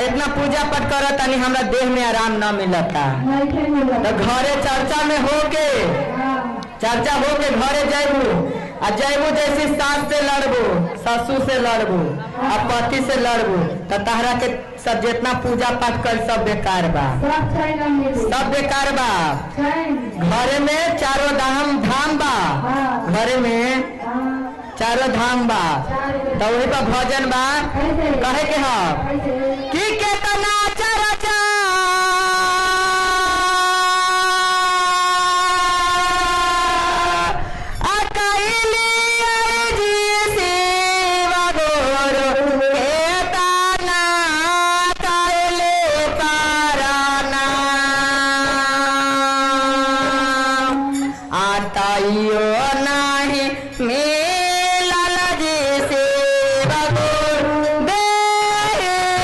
इतना पूजा पाठ करत तानी हमरा देह में आराम न मिलता। तो घरे चर्चा में होके घरे जाइबू आ जाइबू जैसी सास से लड़बू, ससुर से लड़बू और पति से लड़बू तो तहरा के सब जितना पूजा पाठ कर सब बेकार बा, सब बेकार बा। घरे में चारों धाम बा, घरे में चारों धाम बा। तो वही पर भजन बा कहे के हाँ